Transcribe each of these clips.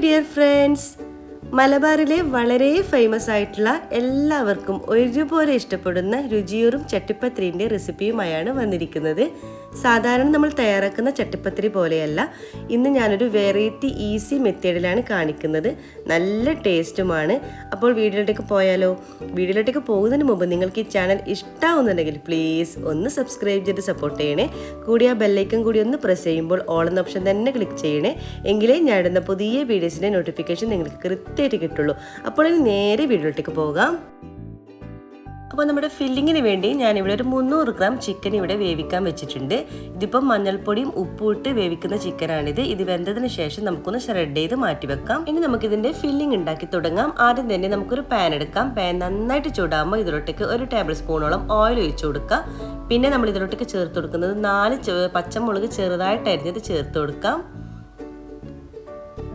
dear friends, മലബാറിലെ വളരെ famous ആയിട്ടുള്ള എല്ലാവർക്കും ഒരുപോലെ ഇഷ്ടപ്പെടുന്ന രുചിയൂറും ചട്ടിപ്പത്തിരിൻ്റെ റെസിപ്പിയുമായാണ് വന്നിരിക്കുന്നത്. സാധാരണ നമ്മൾ തയ്യാറാക്കുന്ന ചട്ടിപ്പത്തിരി പോലെയല്ല, ഇന്ന് ഞാനൊരു വെറൈറ്റി ഈസി മെത്തേഡിലാണ് കാണിക്കുന്നത്. നല്ല ടേസ്റ്റുമാണ്. അപ്പോൾ വീഡിയോയിലേക്ക് പോയാലോ? വീഡിയോയിലേക്ക് പോകുന്നതിന് മുമ്പ് നിങ്ങൾക്ക് ഈ ചാനൽ ഇഷ്ടമാവുന്നുണ്ടെങ്കിൽ പ്ലീസ് ഒന്ന് സബ്സ്ക്രൈബ് ചെയ്ത് സപ്പോർട്ട് ചെയ്യണേ. കൂടി ആ ബെല്ലൈക്കൺ കൂടി ഒന്ന് പ്രസ് ചെയ്യുമ്പോൾ ഓൾ എന്ന ഓപ്ഷൻ തന്നെ ക്ലിക്ക് ചെയ്യണേ. എങ്കിലേ ഞാൻ ഇടുന്ന പുതിയ വീഡിയോസിൻ്റെ നോട്ടിഫിക്കേഷൻ നിങ്ങൾക്ക് കൃത്യമായിട്ട് കിട്ടുള്ളൂ. അപ്പോൾ നേരെ വീഡിയോയിലേക്ക് പോകാം. അപ്പോൾ നമ്മുടെ ഫില്ലിങ്ങിന് വേണ്ടി ഞാനിവിടെ ഒരു 300 ഗ്രാം ചിക്കൻ ഇവിടെ വേവിക്കാൻ വെച്ചിട്ടുണ്ട്. ഇതിപ്പം മഞ്ഞൾപ്പൊടിയും ഉപ്പും ഇട്ട് വേവിക്കുന്ന ചിക്കനാണിത്. ഇത് വെന്തതിന് ശേഷം നമുക്കൊന്ന് ഷ്രെഡ് ചെയ്ത് മാറ്റി വെക്കാം. ഇനി നമുക്കിതിൻ്റെ ഫില്ലിംഗ് ഉണ്ടാക്കി തുടങ്ങാം. ആദ്യം തന്നെ നമുക്കൊരു പാൻ എടുക്കാം. പാൻ നന്നായിട്ട് ചൂടാകുമ്പോൾ ഇതിലോട്ടേക്ക് 1 ടേബിൾ സ്പൂണോളം ഓയിൽ ഒഴിച്ചു കൊടുക്കാം. പിന്നെ നമ്മൾ ഇതിലോട്ടേക്ക് ചേർത്ത് കൊടുക്കുന്നത് 4 പച്ചമുളക് ചെറുതായിട്ട് അരിഞ്ഞത് ചേർത്ത് കൊടുക്കാം.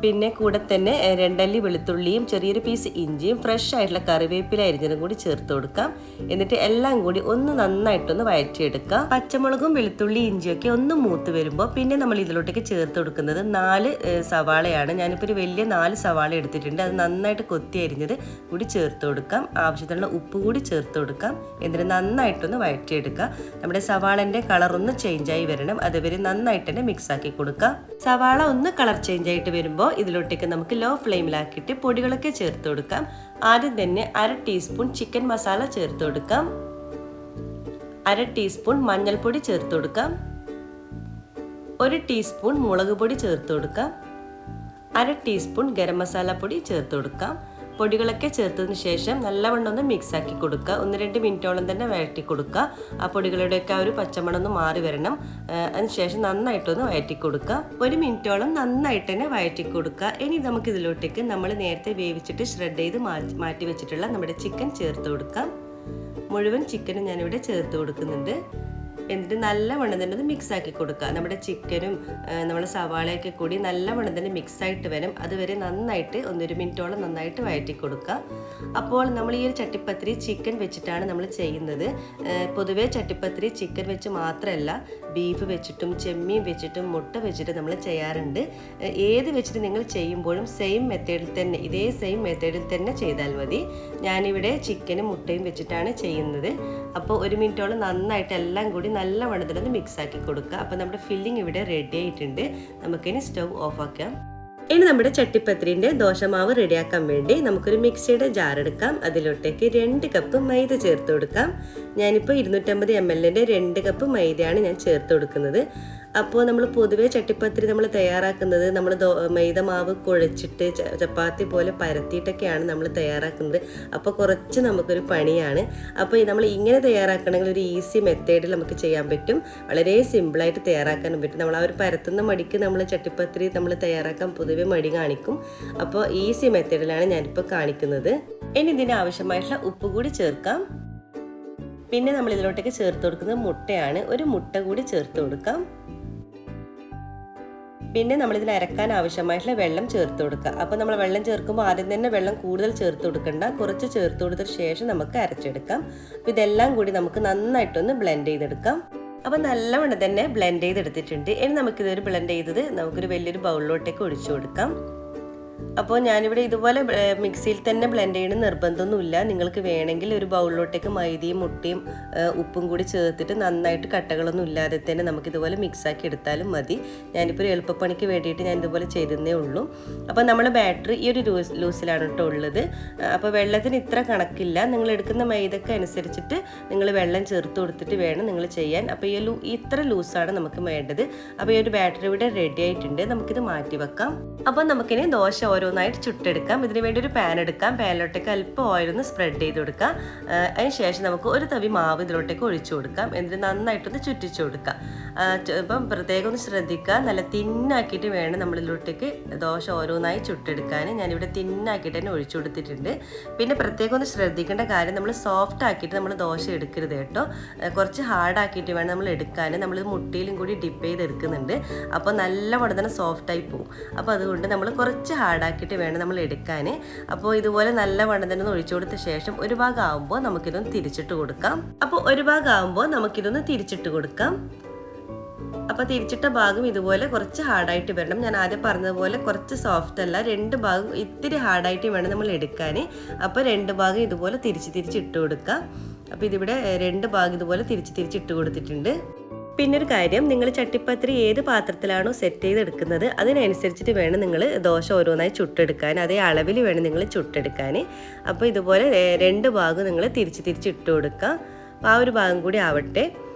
പിന്നെ കൂടെ തന്നെ 2 അല്ലി വെളുത്തുള്ളിയും ചെറിയൊരു പീസ് ഇഞ്ചിയും ഫ്രഷ് ആയിട്ടുള്ള കറിവേപ്പില അരിഞ്ഞതും കൂടി ചേർത്ത് കൊടുക്കാം. എന്നിട്ട് എല്ലാം കൂടി ഒന്ന് നന്നായിട്ടൊന്ന് വഴറ്റിയെടുക്കാം. പച്ചമുളകും വെളുത്തുള്ളി ഇഞ്ചിയൊക്കെ ഒന്ന് മൂത്ത് വരുമ്പോൾ പിന്നെ നമ്മൾ ഇതിലോട്ടേക്ക് ചേർത്ത് കൊടുക്കുന്നത് 4 സവാളയാണ്. ഞാനിപ്പോൾ ഒരു വലിയ 4 സവാള എടുത്തിട്ടുണ്ട്. അത് നന്നായിട്ട് കൊത്തി അരിഞ്ഞത് കൂടി ചേർത്ത് കൊടുക്കാം. ആവശ്യത്തിനുള്ള ഉപ്പ് കൂടി ചേർത്ത് കൊടുക്കാം. എന്നിട്ട് നന്നായിട്ടൊന്ന് വഴറ്റിയെടുക്കാം. നമ്മുടെ സവാളൻ്റെ കളർ ഒന്ന് ചേഞ്ചായി വരണം. അതുവരെ നന്നായിട്ട് തന്നെ മിക്സ് ആക്കി കൊടുക്കാം. സവാള ഒന്ന് കളർ ചേഞ്ച് ആയിട്ട് വരുമ്പോൾ ഇതിലോട്ടേക്ക് നമുക്ക് ലോ ഫ്ലെയിമിലാക്കിയിട്ട് പൊടികളൊക്കെ ചേർത്ത് കൊടുക്കാം. ആദ്യം തന്നെ 1/2 ടീസ്പൂൺ ചിക്കൻ മസാല ചേർത്ത് കൊടുക്കാം. 1/2 ടീസ്പൂൺ മഞ്ഞൾപ്പൊടി ചേർത്ത് കൊടുക്കാം. 1 ടീസ്പൂൺ മുളക് പൊടി ചേർത്ത് കൊടുക്കാം. 1/2 ടീസ്പൂൺ ഗരം മസാല പൊടി ചേർത്ത് കൊടുക്കാം. പൊടികളൊക്കെ ചേർത്തതിന് ശേഷം നല്ലവണ്ണം ഒന്ന് മിക്സ് ആക്കി കൊടുക്കുക. 1-2 മിനിറ്റോളം തന്നെ വഴറ്റി കൊടുക്കുക. ആ പൊടികളുടെയൊക്കെ ആ ഒരു പച്ചമണം ഒന്ന് മാറി വരണം. അതിനുശേഷം നന്നായിട്ടൊന്ന് വഴറ്റി കൊടുക്കുക. 1 മിനിറ്റോളം നന്നായിട്ട് തന്നെ വഴറ്റി കൊടുക്കുക. ഇനി നമുക്ക് ഇതിലോട്ടേക്ക് നമ്മൾ നേരത്തെ വേവിച്ചിട്ട് ഷ്രെഡ് ചെയ്ത് മാറ്റി വെച്ചിട്ടുള്ള നമ്മുടെ ചിക്കൻ ചേർത്ത് കൊടുക്കാം. മുഴുവൻ ചിക്കനും ഞാനിവിടെ ചേർത്ത് കൊടുക്കുന്നുണ്ട്. എന്നിട്ട് നല്ലവണ്ണം തന്നെ ഒന്ന് മിക്സ് ആക്കി കൊടുക്കുക. നമ്മുടെ ചിക്കനും നമ്മുടെ സവാളയൊക്കെ കൂടി നല്ലവണ്ണം തന്നെ മിക്സ് ആയിട്ട് വരും. അതുവരെ നന്നായിട്ട് 1 മിനിറ്റോളം നന്നായിട്ട് വഴറ്റി കൊടുക്കുക. അപ്പോൾ നമ്മൾ ഈ ഒരു ചട്ടിപ്പത്തിരി ചിക്കൻ വെച്ചിട്ടാണ് നമ്മൾ ചെയ്യുന്നത്. പൊതുവേ ചട്ടിപ്പത്തിരി ചിക്കൻ വെച്ച് മാത്രമല്ല, ബീഫ് വെച്ചിട്ടും ചെമ്മീൻ വെച്ചിട്ടും മുട്ട വെച്ചിട്ട് നമ്മൾ ചെയ്യാറുണ്ട്. ഏത് വെച്ചിട്ട് നിങ്ങൾ ചെയ്യുമ്പോഴും സെയിം മെത്തേഡിൽ തന്നെ, ഇതേ സെയിം മെത്തേഡിൽ തന്നെ ചെയ്താൽ മതി. ഞാനിവിടെ ചിക്കനും മുട്ടയും വെച്ചിട്ടാണ് ചെയ്യുന്നത്. അപ്പോൾ 1 മിനിറ്റോളം നന്നായിട്ട് എല്ലാം കൂടി നല്ല വണ്ണത്തിലൊന്ന് മിക്സ് ആക്കി കൊടുക്കുക. അപ്പോൾ നമ്മുടെ ഫില്ലിംഗ് ഇവിടെ റെഡി ആയിട്ടുണ്ട്. നമുക്കിനി സ്റ്റവ് ഓഫ് ആക്കാം. ഇനി നമ്മുടെ ചട്ടിപ്പത്തിരിൻ്റെ ദോശമാവ് റെഡിയാക്കാൻ വേണ്ടി നമുക്കൊരു മിക്സിയുടെ ജാർ എടുക്കാം. അതിലോട്ടേക്ക് 2 കപ്പ് മൈദ ചേർത്ത് കൊടുക്കാം. ഞാനിപ്പോൾ 250 ml 2 കപ്പ് മൈദയാണ് ഞാൻ ചേർത്ത് കൊടുക്കുന്നത്. അപ്പോൾ നമ്മൾ പൊതുവേ ചട്ടിപ്പത്തിരി നമ്മൾ തയ്യാറാക്കുന്നത് നമ്മൾ മൈദ മാവ് കുഴച്ചിട്ട് ചപ്പാത്തി പോലെ പരത്തിയിട്ടൊക്കെയാണ് നമ്മൾ തയ്യാറാക്കുന്നത്. അപ്പോൾ കുറച്ച് നമുക്കൊരു പണിയാണ്. അപ്പോൾ നമ്മൾ ഇങ്ങനെ തയ്യാറാക്കണമെങ്കിൽ ഒരു ഈസി മെത്തേഡിൽ നമുക്ക് ചെയ്യാൻ പറ്റും. വളരെ സിമ്പിളായിട്ട് തയ്യാറാക്കാനും പറ്റും. നമ്മൾ ആ ഒരു പരത്തുന്ന മടിക്ക് നമ്മൾ ചട്ടിപ്പത്തിരി നമ്മൾ തയ്യാറാക്കാൻ പൊതുവെ മടി കാണിക്കും. അപ്പോൾ ഈസി മെത്തേഡിലാണ് ഞാനിപ്പോൾ കാണിക്കുന്നത്. ഇനി ഇതിന് ആവശ്യമായിട്ടുള്ള ഉപ്പ് കൂടി ചേർക്കാം. പിന്നെ നമ്മൾ ഇതിലോട്ടേക്ക് ചേർത്ത് കൊടുക്കുന്നത് മുട്ടയാണ്. ഒരു മുട്ട കൂടി ചേർത്ത് കൊടുക്കാം. പിന്നെ നമ്മളിതിൽ അരക്കാൻ ആവശ്യമായിട്ടുള്ള വെള്ളം ചേർത്ത് കൊടുക്കുക. അപ്പോൾ നമ്മൾ വെള്ളം ചേർക്കുമ്പോൾ ആദ്യം തന്നെ വെള്ളം കൂടുതൽ ചേർത്ത് കൊടുക്കണ്ട, കുറച്ച് ചേർത്ത് കൊടുത്തതിന് ശേഷം നമുക്ക് അരച്ചെടുക്കാം. അപ്പോൾ ഇതെല്ലാം കൂടി നമുക്ക് നന്നായിട്ടൊന്ന് ബ്ലെൻഡ് ചെയ്തെടുക്കാം. അപ്പോൾ നല്ലവണ്ണം തന്നെ ബ്ലെൻഡ് ചെയ്തെടുത്തിട്ടുണ്ട്. ഇനി നമുക്കിതൊരു ബ്ലെൻഡ് ചെയ്തത് നമുക്കൊരു വലിയൊരു ബൗളിലോട്ടേക്ക് ഒഴിച്ചു കൊടുക്കാം. അപ്പോൾ ഞാനിവിടെ ഇതുപോലെ മിക്സിയിൽ തന്നെ ബ്ലെൻഡ് ചെയ്യണം നിർബന്ധമൊന്നുമില്ല. നിങ്ങൾക്ക് വേണമെങ്കിൽ ഒരു ബൗളിലോട്ടേക്ക് മൈദയും മുട്ടയും ഉപ്പും കൂടി ചേർത്തിട്ട് നന്നായിട്ട് കട്ടകളൊന്നും ഇല്ലാതെ തന്നെ നമുക്കിതുപോലെ മിക്സാക്കി എടുത്താലും മതി. ഞാനിപ്പോൾ ഒരു എളുപ്പപ്പണിക്ക് വേണ്ടിയിട്ട് ഞാൻ ഇതുപോലെ ചെയ്തതേ ഉള്ളൂ. അപ്പോൾ നമ്മൾ ബാറ്ററി ഈ ഒരു ലൂസിലാണ് കേട്ടോ ഉള്ളത്. അപ്പോൾ വെള്ളത്തിന് ഇത്ര കണക്കില്ല. നിങ്ങൾ എടുക്കുന്ന മൈദക്ക് അനുസരിച്ചിട്ട് നിങ്ങൾ വെള്ളം ചേർത്ത് കൊടുത്തിട്ട് വേണം നിങ്ങൾ ചെയ്യാൻ. അപ്പോൾ ഇത്ര ലൂസാണ് നമുക്ക് വേണ്ടത്. അപ്പോൾ ഈ ഒരു ബാറ്ററി ഇവിടെ റെഡി ആയിട്ടുണ്ട്. നമുക്കിത് മാറ്റി വെക്കാം. അപ്പോൾ നമുക്കിനി ദോശ ഓരോന്നായിട്ട് ചുട്ടെടുക്കാം. ഇതിന് വേണ്ടി ഒരു പാൻ എടുക്കാം. പാനിലോട്ടേക്ക് അല്പം ഓയിലൊന്ന് സ്പ്രെഡ് ചെയ്ത് കൊടുക്കാം. അതിന് ശേഷം നമുക്ക് ഒരു തവി മാവ് ഇതിലോട്ടേക്ക് ഒഴിച്ചു കൊടുക്കാം. എന്നിട്ട് നന്നായിട്ടൊന്ന് ചുറ്റിച്ചു കൊടുക്കാം. ഇപ്പം പ്രത്യേകം ഒന്ന് ശ്രദ്ധിക്കുക, നല്ല തിന്നാക്കിയിട്ട് വേണം നമ്മളിതിലോട്ടേക്ക് ദോശ ഓരോന്നായി ചുട്ടെടുക്കാൻ. ഞാനിവിടെ തിന്നാക്കിയിട്ട് തന്നെ ഒഴിച്ചു കൊടുത്തിട്ടുണ്ട്. പിന്നെ പ്രത്യേകം ഒന്ന് ശ്രദ്ധിക്കേണ്ട കാര്യം, നമ്മൾ സോഫ്റ്റ് ആക്കിയിട്ട് നമ്മൾ ദോശ എടുക്കരുത് കേട്ടോ. കുറച്ച് ഹാർഡാക്കിയിട്ട് വേണം നമ്മൾ എടുക്കാൻ. നമ്മൾ മുട്ടയിലും കൂടി ഡിപ്പ് ചെയ്ത് എടുക്കുന്നുണ്ട്. അപ്പോൾ നല്ലവണ്ണം തന്നെ സോഫ്റ്റായി പോകും. അപ്പോൾ അതുകൊണ്ട് നമ്മൾ കുറച്ച് ഹാർഡാക്കിയിട്ട് വേണം നമ്മൾ എടുക്കാൻ. അപ്പോൾ ഇതുപോലെ നല്ലവണ്ണം തന്നെ ഒഴിച്ചു കൊടുത്ത ശേഷം ഒരു ഭാഗം ആകുമ്പോൾ നമുക്കിതൊന്ന് തിരിച്ചിട്ട് കൊടുക്കാം. അപ്പോൾ ഒരു ഭാഗം ആകുമ്പോൾ നമുക്കിതൊന്ന് തിരിച്ചിട്ട് കൊടുക്കാം. അപ്പോൾ തിരിച്ചിട്ട ഭാഗം ഇതുപോലെ കുറച്ച് ഹാർഡായിട്ട് വരണം. ഞാൻ ആദ്യം പറഞ്ഞതുപോലെ കുറച്ച് സോഫ്റ്റ് അല്ല, രണ്ട് ഭാഗം ഇത്തിരി ഹാർഡായിട്ട് വേണം നമ്മൾ എടുക്കാൻ. അപ്പോൾ രണ്ട് ഭാഗം ഇതുപോലെ തിരിച്ച് ഇട്ട് കൊടുക്കുക. അപ്പോൾ ഇതിവിടെ രണ്ട് ഭാഗം ഇതുപോലെ തിരിച്ച് ഇട്ട് കൊടുത്തിട്ടുണ്ട്. പിന്നെ ഒരു കാര്യം, നിങ്ങൾ ചട്ടിപ്പത്തിരി ഏത് പാത്രത്തിലാണോ സെറ്റ് ചെയ്തെടുക്കുന്നത് അതിനനുസരിച്ചിട്ട് വേണം നിങ്ങൾ ദോശ ഓരോന്നായി ചുട്ടെടുക്കാൻ. അതേ അളവിൽ വേണം നിങ്ങൾ ചുട്ടെടുക്കാൻ. അപ്പോൾ ഇതുപോലെ രണ്ട് ഭാഗം നിങ്ങൾ തിരിച്ച് ഇട്ട് കൊടുക്കുക. അപ്പോൾ ആ ഒരു ഭാഗം കൂടി ആവട്ടെ.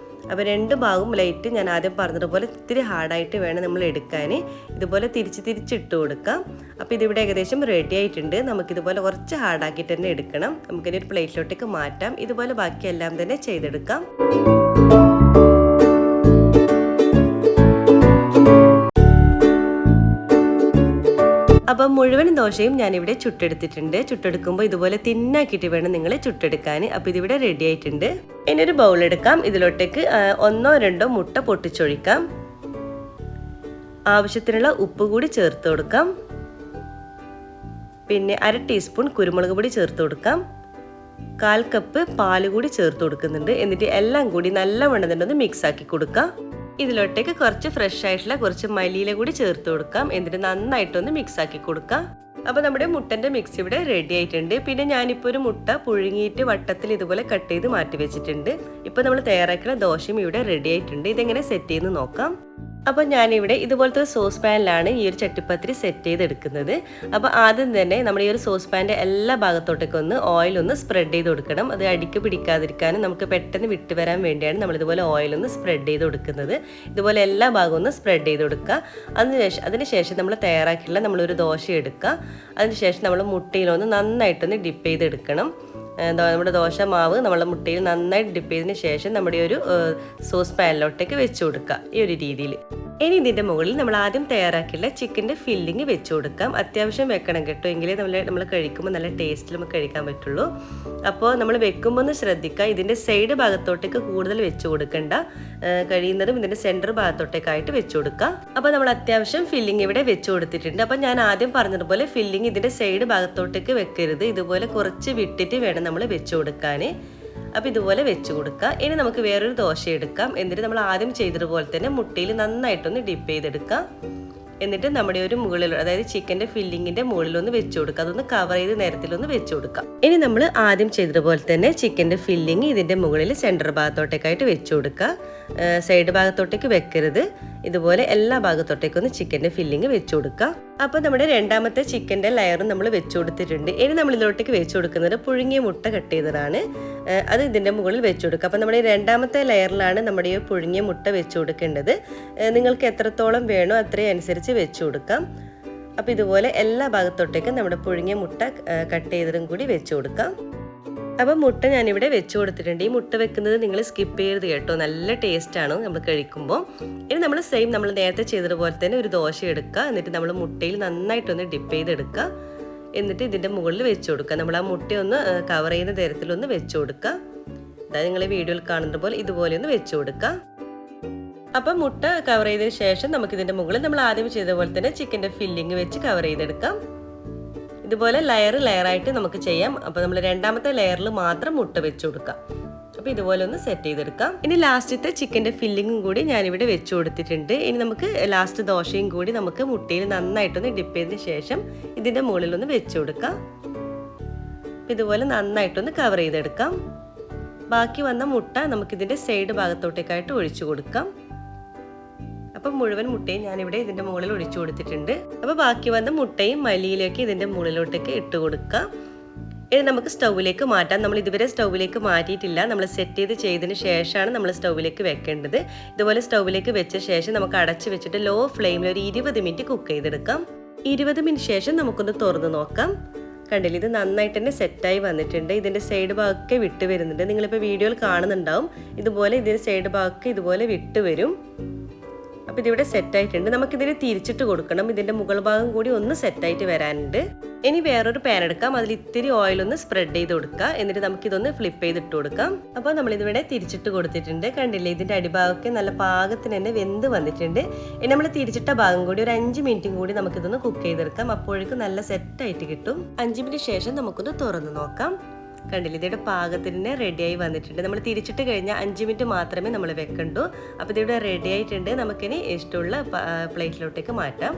അപ്പോൾ രണ്ട് ഭാഗവും ലൈറ്റ് ഞാൻ ആദ്യം പറഞ്ഞതുപോലെ ഇത്തിരി ഹാർഡായിട്ട് വേണം നമ്മൾ എടുക്കാൻ. ഇതുപോലെ തിരിച്ച് ഇട്ട് കൊടുക്കാം. അപ്പോൾ ഇതിവിടെ ഏകദേശം റെഡി ആയിട്ടുണ്ട്. നമുക്കിതുപോലെ കുറച്ച് ഹാർഡാക്കിയിട്ട് തന്നെ എടുക്കണം. നമുക്കിനി ഒരു പ്ലേറ്റിലോട്ടേക്ക് മാറ്റാം. ഇതുപോലെ ബാക്കിയെല്ലാം തന്നെ ചെയ്തെടുക്കാം. അപ്പം മുഴുവൻ ദോശയും ഞാനിവിടെ ചുട്ടെടുത്തിട്ടുണ്ട്. ചുട്ടെടുക്കുമ്പോൾ ഇതുപോലെ തിന്നാക്കിയിട്ട് വേണം നിങ്ങൾ ചുട്ടെടുക്കാൻ. അപ്പോൾ ഇതിവിടെ റെഡി ആയിട്ടുണ്ട്. ഇനി ഒരു ബൗൾ എടുക്കാം. ഇതിലോട്ടേക്ക് 1-2 മുട്ട പൊട്ടിച്ചൊഴിക്കാം. ആവശ്യത്തിനുള്ള ഉപ്പ് കൂടി ചേർത്ത് കൊടുക്കാം. പിന്നെ 1/2 ടീസ്പൂൺ കുരുമുളക് പൊടി ചേർത്ത് കൊടുക്കാം. 1/4 കപ്പ് പാല് കൂടി ചേർത്ത് കൊടുക്കുന്നുണ്ട്. എന്നിട്ട് എല്ലാം കൂടി നല്ലവണ്ണം തന്നെ ഒന്ന് മിക്സ് ആക്കി കൊടുക്കാം. ഇതിലോട്ടേക്ക് കുറച്ച് ഫ്രഷ് ആയിട്ടുള്ള കുറച്ച് മല്ലിയില കൂടി ചേർത്ത് കൊടുക്കാം. എന്നിട്ട് നന്നായിട്ടൊന്ന് മിക്സ് ആക്കി കൊടുക്കാം. അപ്പോൾ നമ്മുടെ മുട്ടൻ്റെ മിക്സ് ഇവിടെ റെഡി ആയിട്ടുണ്ട്. പിന്നെ ഞാനിപ്പോൾ ഒരു മുട്ട പുഴുങ്ങിയിട്ട് വട്ടത്തിൽ ഇതുപോലെ കട്ട് ചെയ്ത് മാറ്റി വെച്ചിട്ടുണ്ട്. ഇപ്പോൾ നമ്മൾ തയ്യാറാക്കിയ ദോശയും ഇവിടെ റെഡി ആയിട്ടുണ്ട്. ഇതെങ്ങനെ സെറ്റ് ചെയ്ത് നോക്കാം. അപ്പോൾ ഞാനിവിടെ ഇതുപോലത്തെ സോസ് പാനിലാണ് ഈ ഒരു ചട്ടിപ്പത്തിരി സെറ്റ് ചെയ്തെടുക്കുന്നത്. അപ്പോൾ ആദ്യം തന്നെ നമ്മൾ ഈ ഒരു സോസ് പാനിൻ്റെ എല്ലാ ഭാഗത്തോട്ടേക്കൊന്ന് ഓയിലൊന്ന് സ്പ്രെഡ് ചെയ്ത് കൊടുക്കണം. അത് അടിക്ക് പിടിക്കാതിരിക്കാനും നമുക്ക് പെട്ടെന്ന് വിട്ട് വരാൻ വേണ്ടിയാണ് നമ്മളിതുപോലെ ഓയിലൊന്ന് സ്പ്രെഡ് ചെയ്ത് കൊടുക്കുന്നത്. ഇതുപോലെ എല്ലാ ഭാഗവും ഒന്ന് സ്പ്രെഡ് ചെയ്ത് കൊടുക്കുക. അതിനുശേഷം നമ്മൾ തയ്യാറാക്കിയുള്ള നമ്മളൊരു ദോശ എടുക്കുക. അതിനുശേഷം നമ്മൾ മുട്ടയിലൊന്ന് നന്നായിട്ടൊന്ന് ഡിപ്പ് ചെയ്തെടുക്കണം. നമ്മുടെ ദോശ മാവ് നമ്മളെ മുട്ടയിൽ നന്നായിട്ട് ഡിപ്പ് ചെയ്തതിന് ശേഷം നമ്മുടെ ഒരു സോസ് പാനിലോട്ടേക്ക് വെച്ച് കൊടുക്കുക. ഈ ഒരു രീതിയിൽ. ഇനി ഇതിൻ്റെ മുകളിൽ നമ്മൾ ആദ്യം തയ്യാറാക്കിയുള്ള ചിക്കൻ്റെ ഫില്ലിങ് വെച്ച് കൊടുക്കാം. അത്യാവശ്യം വെക്കണം കേട്ടോ, എങ്കിലേ നമ്മൾ കഴിക്കുമ്പോൾ നല്ല ടേസ്റ്റിൽ നമുക്ക് കഴിക്കാൻ പറ്റുള്ളൂ. അപ്പോൾ നമ്മൾ വെക്കുമ്പോൾ ഒന്ന് ശ്രദ്ധിക്കുക. ഇതിൻ്റെ സൈഡ് ഭാഗത്തോട്ടേക്ക് കൂടുതൽ വെച്ച് കൊടുക്കണ്ട. കഴിയുന്നതും ഇതിൻ്റെ സെൻറ്റർ ഭാഗത്തോട്ടേക്കായിട്ട് വെച്ച് കൊടുക്കുക. അപ്പോൾ നമ്മൾ അത്യാവശ്യം ഫില്ലിങ് ഇവിടെ വെച്ച് കൊടുത്തിട്ടുണ്ട്. അപ്പോൾ ഞാൻ ആദ്യം പറഞ്ഞതുപോലെ ഫില്ലിങ് ഇതിൻ്റെ സൈഡ് ഭാഗത്തോട്ടേക്ക് വെക്കരുത്. ഇതുപോലെ കുറച്ച് വിട്ടിട്ട് വേണം നമ്മൾ വെച്ച് കൊടുക്കാൻ. അപ്പോൾ ഇതുപോലെ വെച്ച് കൊടുക്കുക. ഇനി നമുക്ക് വേറൊരു ദോശ എടുക്കാം. എന്നിട്ട് നമ്മൾ ആദ്യം ചെയ്തതുപോലെ തന്നെ മുട്ടയിൽ നന്നായിട്ടൊന്ന് ഡിപ്പ് ചെയ്തെടുക്കാം. എന്നിട്ട് നമ്മുടെ ഒരു മുകളിൽ, അതായത് ചിക്കൻ്റെ ഫില്ലിങ്ങിൻ്റെ മുകളിലൊന്ന് വെച്ച് കൊടുക്കുക. അതൊന്ന് കവർ ചെയ്ത് നേരത്തിലൊന്ന് വെച്ച് കൊടുക്കാം. ഇനി നമ്മൾ ആദ്യം ചെയ്തതുപോലെ തന്നെ ചിക്കൻ്റെ ഫില്ലിങ് ഇതിൻ്റെ മുകളിൽ സെൻറ്റർ ഭാഗത്തോട്ടേക്കായിട്ട് വെച്ച് കൊടുക്കുക. സൈഡ് ഭാഗത്തോട്ടേക്ക് വെക്കരുത്. ഇതുപോലെ എല്ലാ ഭാഗത്തോട്ടേക്കൊന്ന് ചിക്കൻ്റെ ഫില്ലിങ് വെച്ച് കൊടുക്കുക. അപ്പോൾ നമ്മുടെ രണ്ടാമത്തെ ചിക്കൻ്റെ ലെയറും നമ്മൾ വെച്ച് കൊടുത്തിട്ടുണ്ട്. ഇനി നമ്മൾ ഇതിലോട്ടേക്ക് വെച്ച് കൊടുക്കുന്നത് പുഴുങ്ങിയ മുട്ട കട്ട് ചെയ്തതാണ്. അത് ഇതിൻ്റെ മുകളിൽ വെച്ച് കൊടുക്കുക. അപ്പോൾ നമ്മുടെ രണ്ടാമത്തെ ലെയറിലാണ് നമ്മുടെ ഈ പുഴുങ്ങിയ മുട്ട വെച്ച് കൊടുക്കേണ്ടത്. നിങ്ങൾക്ക് എത്രത്തോളം വേണോ അത്രയും അനുസരിച്ച് വെച്ച് കൊടുക്കാം. അപ്പോൾ ഇതുപോലെ എല്ലാ ഭാഗത്തോട്ടേക്കും നമ്മുടെ പുഴുങ്ങിയ മുട്ട കട്ട് ചെയ്തതും കൂടി വെച്ച് കൊടുക്കാം. അപ്പോൾ മുട്ട ഞാനിവിടെ വെച്ച് കൊടുത്തിട്ടുണ്ട്. ഈ മുട്ട വെക്കുന്നത് നിങ്ങൾ സ്കിപ്പ് ചെയ്യരുത് കേട്ടോ, നല്ല ടേസ്റ്റാണ് നമ്മൾ കഴിക്കുമ്പോൾ. ഇനി നമ്മൾ സെയിം നമ്മൾ നേരത്തെ ചെയ്തതുപോലെ തന്നെ ഒരു ദോശ എടുക്കുക. എന്നിട്ട് നമ്മൾ മുട്ടയിൽ നന്നായിട്ടൊന്ന് ഡിപ്പ് ചെയ്തെടുക്കുക. എന്നിട്ട് ഇതിൻ്റെ മുകളിൽ വെച്ച് കൊടുക്കുക. നമ്മൾ ആ മുട്ടയൊന്ന് കവർ ചെയ്യുന്ന തരത്തിലൊന്ന് വെച്ച് കൊടുക്കുക. അതായത് നിങ്ങൾ വീഡിയോയിൽ കാണുന്ന പോലെ ഇതുപോലെ ഒന്ന് വെച്ച് കൊടുക്കുക. അപ്പം മുട്ട കവർ ചെയ്തതിന് ശേഷം നമുക്കിതിൻ്റെ മുകളിൽ നമ്മൾ ആദ്യം ചെയ്ത പോലെ തന്നെ ചിക്കൻ്റെ ഫില്ലിങ് വെച്ച് കവർ ചെയ്തെടുക്കാം. ഇതുപോലെ ലെയറായിട്ട് നമുക്ക് ചെയ്യാം. അപ്പോൾ നമ്മൾ രണ്ടാമത്തെ ലെയറിൽ മാത്രം മുട്ട വെച്ച് കൊടുക്കാം. അപ്പോൾ ഇതുപോലെ ഒന്ന് സെറ്റ് ചെയ്തെടുക്കാം. ഇനി ലാസ്റ്റത്തെ ചിക്കൻ്റെ ഫില്ലിങ്ങും കൂടി ഞാനിവിടെ വെച്ച് കൊടുത്തിട്ടുണ്ട്. ഇനി നമുക്ക് ലാസ്റ്റ് ദോശയും കൂടി നമുക്ക് മുട്ടയിൽ നന്നായിട്ടൊന്ന് ഡിപ്പ് ചെയ്തതിന് ശേഷം ഇതിൻ്റെ മുകളിലൊന്ന് വെച്ച് കൊടുക്കാം. ഇതുപോലെ നന്നായിട്ടൊന്ന് കവർ ചെയ്തെടുക്കാം. ബാക്കി വന്ന മുട്ട നമുക്കിതിൻ്റെ സൈഡ് ഭാഗത്തോട്ടേക്കായിട്ട് ഒഴിച്ചു കൊടുക്കാം. അപ്പം മുഴുവൻ മുട്ടയും ഞാനിവിടെ ഇതിൻ്റെ മുകളിൽ ഒഴിച്ചു കൊടുത്തിട്ടുണ്ട്. അപ്പോൾ ബാക്കി വന്ന മുട്ടയും മല്ലിയിലേക്ക് ഇതിൻ്റെ മുകളിലോട്ടേക്ക് ഇട്ട് കൊടുക്കാം. ഇനി നമുക്ക് സ്റ്റൗവിലേക്ക് മാറ്റാം. നമ്മൾ ഇതുവരെ സ്റ്റൗവിലേക്ക് മാറ്റിയിട്ടില്ല. നമ്മൾ സെറ്റ് ചെയ്തതിന് ശേഷമാണ് നമ്മൾ സ്റ്റൗവിലേക്ക് വെക്കേണ്ടത്. ഇതുപോലെ സ്റ്റൗവിലേക്ക് വെച്ച ശേഷം നമുക്ക് അടച്ച് വെച്ചിട്ട് ലോ ഫ്ലെയിമിൽ ഒരു 20 മിനിറ്റ് കുക്ക് ചെയ്തെടുക്കാം. 20 മിനിറ്റ് ശേഷം നമുക്കൊന്ന് തുറന്ന് നോക്കാം. കണ്ടില്ല, ഇത് നന്നായിട്ട് തന്നെ സെറ്റായി വന്നിട്ടുണ്ട്. ഇതിൻ്റെ സൈഡ് ഭാഗമൊക്കെ വിട്ട് വരുന്നുണ്ട്. നിങ്ങളിപ്പോൾ വീഡിയോയിൽ കാണുന്നുണ്ടാവും. ഇതുപോലെ ഇതിൻ്റെ സൈഡ് ഭാഗമൊക്കെ ഇതുപോലെ വിട്ട് വരും. അപ്പോൾ ഇതിവിടെ സെറ്റായിട്ടുണ്ട്. നമുക്കിതിനെ തിരിച്ചിട്ട് കൊടുക്കണം. ഇതിൻ്റെ മുകൾ ഭാഗം കൂടി ഒന്ന് സെറ്റായിട്ട് വരാനുണ്ട്. ഇനി വേറൊരു പാൻ എടുക്കാം. അതിൽ ഇത്തിരി ഓയിലൊന്ന് സ്പ്രെഡ് ചെയ്ത് കൊടുക്കുക. എന്നിട്ട് നമുക്കിതൊന്ന് ഫ്ലിപ്പ് ചെയ്തിട്ട് കൊടുക്കാം. അപ്പോൾ നമ്മളിതിവിടെ തിരിച്ചിട്ട് കൊടുത്തിട്ടുണ്ട്. കണ്ടില്ലേ, ഇതിൻ്റെ അടിഭാഗമൊക്കെ നല്ല പാകത്തിന് തന്നെ വെന്ത് വന്നിട്ടുണ്ട്. ഇനി നമ്മൾ തിരിച്ചിട്ട ഭാഗം കൂടി ഒരു 5 മിനിറ്റും കൂടി നമുക്കിതൊന്ന് കുക്ക് ചെയ്തെടുക്കാം. അപ്പോഴേക്കും നല്ല സെറ്റായിട്ട് കിട്ടും. 5 മിനിറ്റ് ശേഷം നമുക്കൊന്ന് തുറന്ന് നോക്കാം. കണ്ടില്ല, ഇതിയുടെ പാകത്തിന് റെഡിയായി വന്നിട്ടുണ്ട്. നമ്മൾ തിരിച്ചിട്ട് കഴിഞ്ഞാൽ 5 മിനിറ്റ് മാത്രമേ നമ്മൾ വെക്കണ്ടൂ. അപ്പോൾ ഇതിവിടെ റെഡി ആയിട്ടുണ്ട്. നമുക്കിനി ഇഷ്ടമുള്ള പ്ലേറ്റിലോട്ടേക്ക് മാറ്റാം.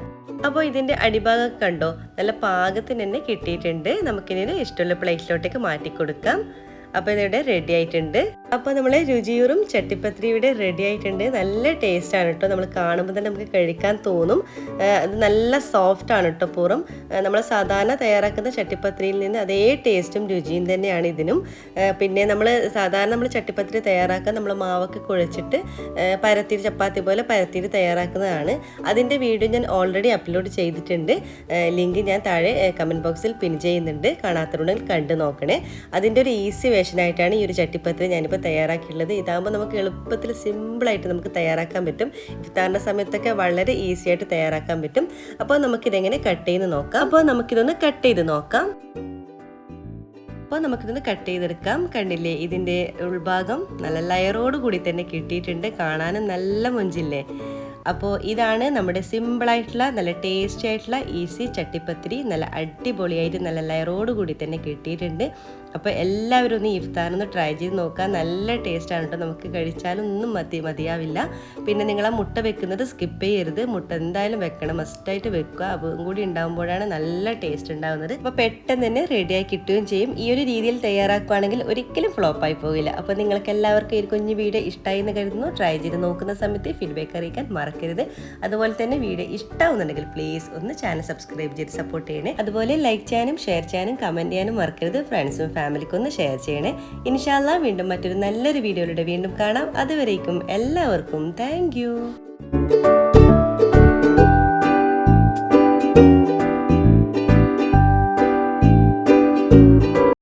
അപ്പോൾ ഇതിൻ്റെ അടിഭാഗം കണ്ടോ, നല്ല പാകത്തിന് തന്നെ കിട്ടിയിട്ടുണ്ട്. നമുക്കിനി ഇഷ്ടമുള്ള പ്ലേറ്റിലോട്ടേക്ക് മാറ്റി കൊടുക്കാം. അപ്പോൾ ഇതിവിടെ റെഡി ആയിട്ടുണ്ട്. അപ്പോൾ നമ്മൾ രുചിയൂറും ചട്ടിപ്പത്തിരി ഇവിടെ റെഡി ആയിട്ടുണ്ട്. നല്ല ടേസ്റ്റാണ് കേട്ടോ. നമ്മൾ കാണുമ്പോൾ തന്നെ നമുക്ക് കഴിക്കാൻ തോന്നും. അത് നല്ല സോഫ്റ്റ് ആണ് കേട്ടോ പുറം. നമ്മൾ സാധാരണ തയ്യാറാക്കുന്ന ചട്ടിപ്പത്തിരിയിൽ നിന്ന് അതേ ടേസ്റ്റും രുചിയും തന്നെയാണ് ഇതിനും. പിന്നെ നമ്മൾ ചട്ടിപ്പത്തിരി തയ്യാറാക്കാൻ നമ്മൾ മാവൊക്കെ കുഴച്ചിട്ട് പരത്തിരി, ചപ്പാത്തി പോലെ പരത്തിരി തയ്യാറാക്കുന്നതാണ്. അതിൻ്റെ വീഡിയോ ഞാൻ ഓൾറെഡി അപ്ലോഡ് ചെയ്തിട്ടുണ്ട്. ലിങ്ക് ഞാൻ താഴെ കമൻറ്റ് ബോക്സിൽ പിൻ ചെയ്യുന്നുണ്ട്. കാണാത്തവരുണ്ടെങ്കിൽ കണ്ടു നോക്കണേ. അതിൻ്റെ ഒരു ഈസി വേഷനായിട്ടാണ് ഈ ഒരു ചട്ടിപ്പത്തിരി ഞാനിപ്പോൾ തയ്യാറാക്കിയിട്ടുള്ളത്. ഇതാകുമ്പോൾ നമുക്ക് എളുപ്പത്തിൽ സിമ്പിളായിട്ട് നമുക്ക് തയ്യാറാക്കാൻ പറ്റും. ഇഫ്താറിൻ്റെ സമയത്തൊക്കെ വളരെ ഈസി ആയിട്ട് തയ്യാറാക്കാൻ പറ്റും. അപ്പോൾ നമുക്കിതെങ്ങനെ കട്ട് ചെയ്ത് നോക്കാം. അപ്പോൾ നമുക്കിതൊന്ന് കട്ട് ചെയ്തെടുക്കാം. കണ്ടില്ലേ, ഇതിൻ്റെ ഉൾഭാഗം നല്ല ലയറോട് കൂടി തന്നെ കിട്ടിയിട്ടുണ്ട്. കാണാനും നല്ല മൊഞ്ചില്ലേ. അപ്പോൾ ഇതാണ് നമ്മുടെ സിമ്പിളായിട്ടുള്ള നല്ല ടേസ്റ്റി ആയിട്ടുള്ള ഈസി ചട്ടിപ്പത്തിരി. നല്ല അടിപൊളിയായിട്ട് നല്ല ലയറോട് കൂടി തന്നെ കിട്ടിയിട്ടുണ്ട്. അപ്പോൾ എല്ലാവരും ഒന്ന് ഇഫ്താറൊന്ന് ട്രൈ ചെയ്ത് നോക്കാം. നല്ല ടേസ്റ്റാണ് കേട്ടോ. നമുക്ക് കഴിച്ചാലും ഒന്നും മതിയാവില്ല. പിന്നെ നിങ്ങൾ ആ മുട്ട വെക്കുന്നത് സ്കിപ്പ് ചെയ്യരുത്. മുട്ട എന്തായാലും വെക്കണം, മസ്റ്റായിട്ട് വെക്കുക. അതും കൂടി ഉണ്ടാകുമ്പോഴാണ് നല്ല ടേസ്റ്റ് ഉണ്ടാകുന്നത്. അപ്പോൾ പെട്ടെന്ന് തന്നെ റെഡിയായി കിട്ടുകയും ചെയ്യും. ഈ ഒരു രീതിയിൽ തയ്യാറാക്കുകയാണെങ്കിൽ ഒരിക്കലും ഫ്ലോപ്പായി പോകില്ല. അപ്പോൾ നിങ്ങൾക്ക് എല്ലാവർക്കും ഈ കുഞ്ഞു വീഡിയോ ഇഷ്ടമായി എന്ന് കരുതുന്നു. ട്രൈ ചെയ്ത് നോക്കുന്ന സമയത്ത് ഫീഡ്ബാക്ക് അറിയിക്കാൻ മറക്കരുത്. അതുപോലെ തന്നെ വീഡിയോ ഇഷ്ടമാവുന്നുണ്ടെങ്കിൽ പ്ലീസ് ഒന്ന് ചാനൽ സബ്സ്ക്രൈബ് ചെയ്ത് സപ്പോർട്ട് ചെയ്യണേ. അതുപോലെ ലൈക്ക് ചെയ്യാനും ഷെയർ ചെയ്യാനും കമൻറ്റ് ചെയ്യാനും മറക്കരുത്. ഫ്രണ്ട്സും ഫാമിലിക്കും ഒന്ന് ഷെയർ ചെയ്യണേ. ഇൻഷാ അല്ലാഹ് വീണ്ടും മറ്റൊരു നല്ലൊരു വീഡിയോയിലൂടെ വീണ്ടും കാണാം. അതുവരേക്കും എല്ലാവർക്കും താങ്ക് യു.